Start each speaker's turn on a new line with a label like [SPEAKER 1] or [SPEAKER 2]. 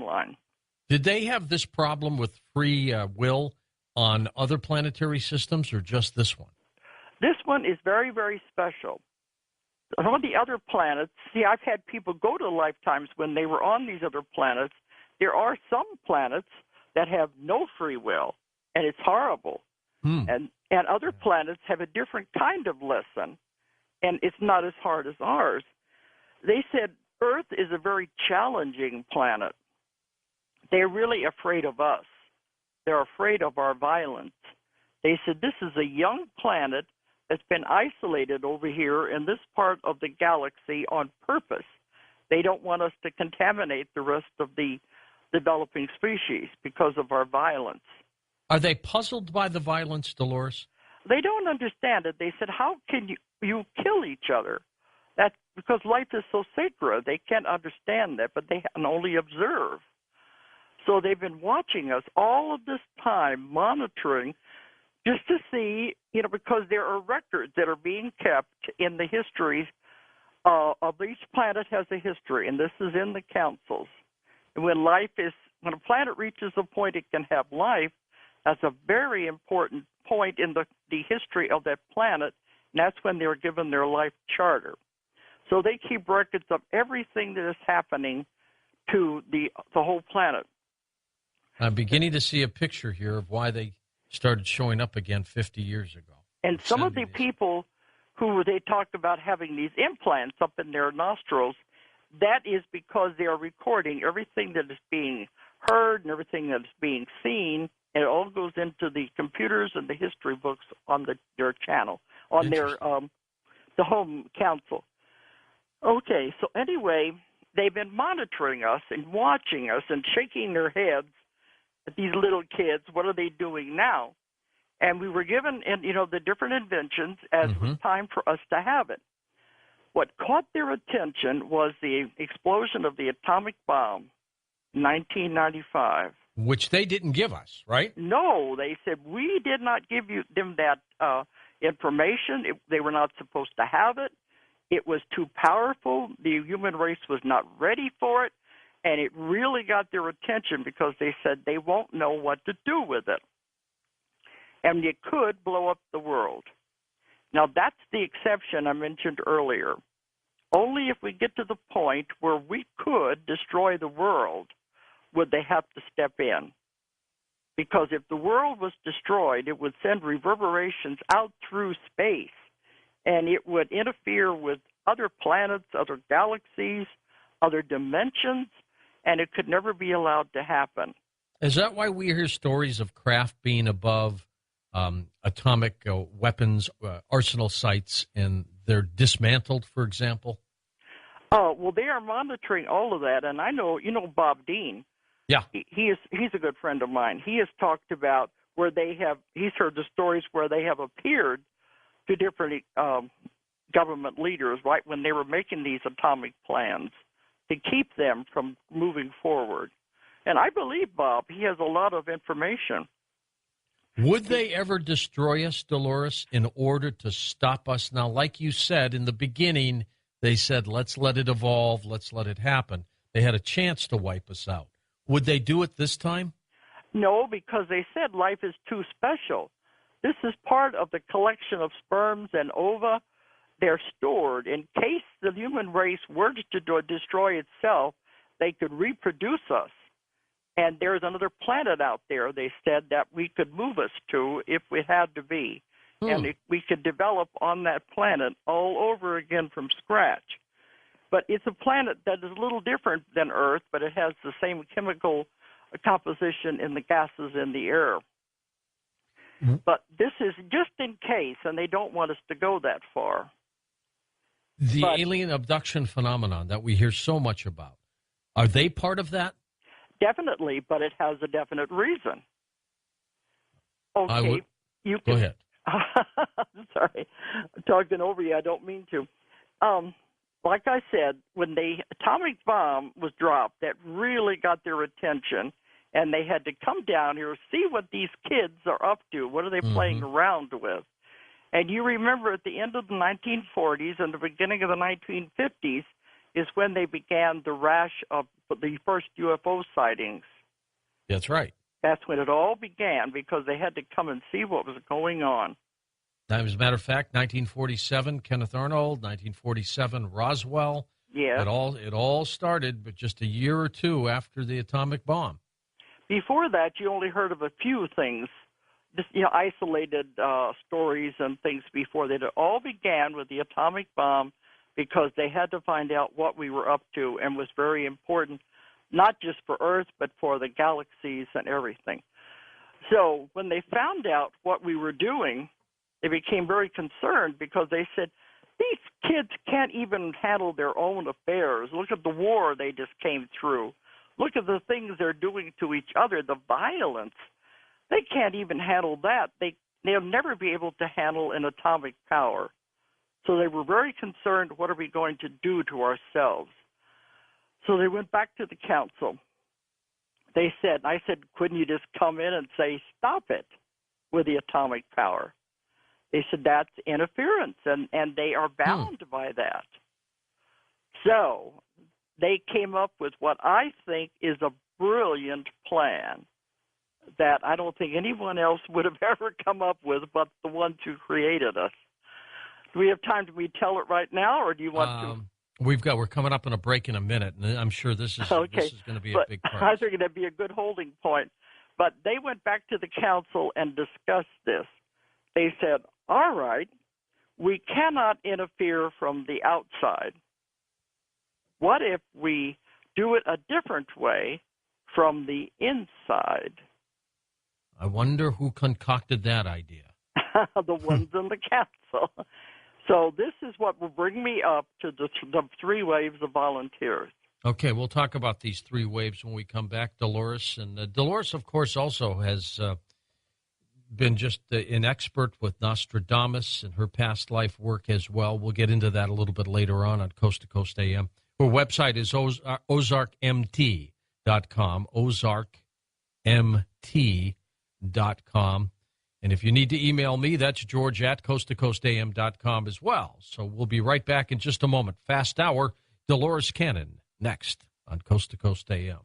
[SPEAKER 1] line.
[SPEAKER 2] Did they have this problem with free will on other planetary systems or just this one?
[SPEAKER 1] This one is very, very special. On the other planets, see, I've had people go to lifetimes when they were on these other planets. There are some planets that have no free will, and it's horrible. And other planets have a different kind of lesson, and it's not as hard as ours. They said Earth is a very challenging planet. They're really afraid of us. They're afraid of our violence. They said this is a young planet that's been isolated over here in this part of the galaxy on purpose. They don't want us to contaminate the rest of the developing species because of our violence.
[SPEAKER 2] Are they puzzled by the violence, Dolores?
[SPEAKER 1] They don't understand it. They said, how can you kill each other? That's because life is so sacred. They can't understand that, but they can only observe. So they've been watching us all of this time, monitoring, just to see, because there are records that are being kept in the histories of each planet has a history, and this is in the councils. And when a planet reaches a point it can have life, that's a very important point in the history of that planet, and that's when they're given their life charter. So they keep records of everything that is happening to the whole planet.
[SPEAKER 2] I'm beginning to see a picture here of why they started showing up again 50 years ago.
[SPEAKER 1] And some of the people who they talked about having these implants up in their nostrils, that is because they are recording everything that is being heard and everything that is being seen, and it all goes into the computers and the history books on their channel, on their the home council. Okay, so anyway, they've been monitoring us and watching us and shaking their heads at these little kids. What are they doing now? And we were given, the different inventions as it was time for us to have it. What caught their attention was the explosion of the atomic bomb in 1995.
[SPEAKER 2] Which they didn't give us, right?
[SPEAKER 1] No, they said, we did not give them that information. They were not supposed to have it. It was too powerful. The human race was not ready for it. And it really got their attention because they said they won't know what to do with it. And it could blow up the world. Now, that's the exception I mentioned earlier. Only if we get to the point where we could destroy the world would they have to step in. Because if the world was destroyed, it would send reverberations out through space, and it would interfere with other planets, other galaxies, other dimensions, and it could never be allowed to happen.
[SPEAKER 2] Is that why we hear stories of craft being above atomic weapons arsenal sites and they're dismantled, for example?
[SPEAKER 1] Oh, well, they are monitoring all of that, and I know, Bob Dean.
[SPEAKER 2] Yeah.
[SPEAKER 1] He's a good friend of mine. He has talked about where he's heard the stories where they have appeared to different government leaders, right, when they were making these atomic plans to keep them from moving forward. And I believe, Bob, he has a lot of information.
[SPEAKER 2] Would they ever destroy us, Dolores, in order to stop us? Now, like you said, in the beginning, they said, let's let it evolve, let's let it happen. They had a chance to wipe us out. Would they do it this time?
[SPEAKER 1] No, because they said life is too special. This is part of the collection of sperms and ova. They're stored. In case the human race were to destroy itself, they could reproduce us. And there's another planet out there, they said, that we could move us to if we had to be. And we could develop on that planet all over again from scratch. But it's a planet that is a little different than Earth, but it has the same chemical composition in the gases in the air. But this is just in case, and they don't want us to go that far.
[SPEAKER 2] The alien abduction phenomenon that we hear so much about, are they part of that?
[SPEAKER 1] Definitely, but it has a definite reason. Okay, you can...
[SPEAKER 2] Go ahead.
[SPEAKER 1] Sorry, I'm talking over you. I don't mean to. Like I said, when the atomic bomb was dropped, that really got their attention, and they had to come down here, see what these kids are up to. What are they playing around with? And you remember at the end of the 1940s and the beginning of the 1950s is when they began the rash of the first UFO sightings.
[SPEAKER 2] That's right.
[SPEAKER 1] That's when it all began, because they had to come and see what was going on.
[SPEAKER 2] As a matter of fact, 1947, Kenneth Arnold, 1947, Roswell.
[SPEAKER 1] Yeah.
[SPEAKER 2] It all started, but just a year or two after the atomic bomb.
[SPEAKER 1] Before that, you only heard of a few things, just isolated stories and things before that. It all began with the atomic bomb, because they had to find out what we were up to, and was very important, not just for Earth, but for the galaxies and everything. So when they found out what we were doing, they became very concerned, because they said, these kids can't even handle their own affairs. Look at the war they just came through. Look at the things they're doing to each other, the violence. They can't even handle that. They'll never be able to handle an atomic power. So they were very concerned, what are we going to do to ourselves? So they went back to the council. I said, couldn't you just come in and say, stop it with the atomic power? They said, that's interference, and they are bound by that. So they came up with what I think is a brilliant plan that I don't think anyone else would have ever come up with but the ones who created us. Do we have time? Do we tell it right now, or do you want to?
[SPEAKER 2] We're coming up on a break in a minute, and I'm sure this is going to be a big part.
[SPEAKER 1] I think it'd be a good holding point. But they went back to the council and discussed this. They said, all right, we cannot interfere from the outside. What if we do it a different way from the inside?
[SPEAKER 2] I wonder who concocted that idea.
[SPEAKER 1] The ones in the council. So this is what will bring me up to the three waves of volunteers.
[SPEAKER 2] Okay, we'll talk about these three waves when we come back, Dolores. And Dolores, of course, also has been just an expert with Nostradamus and her past life work as well. We'll get into that a little bit later on Coast to Coast AM. Her website is ozarkmt.com, ozarkmt.com. And if you need to email me, that's George at coasttocoastam.com as well. So we'll be right back in just a moment. Fast Hour, Dolores Cannon, next on Coast to Coast AM.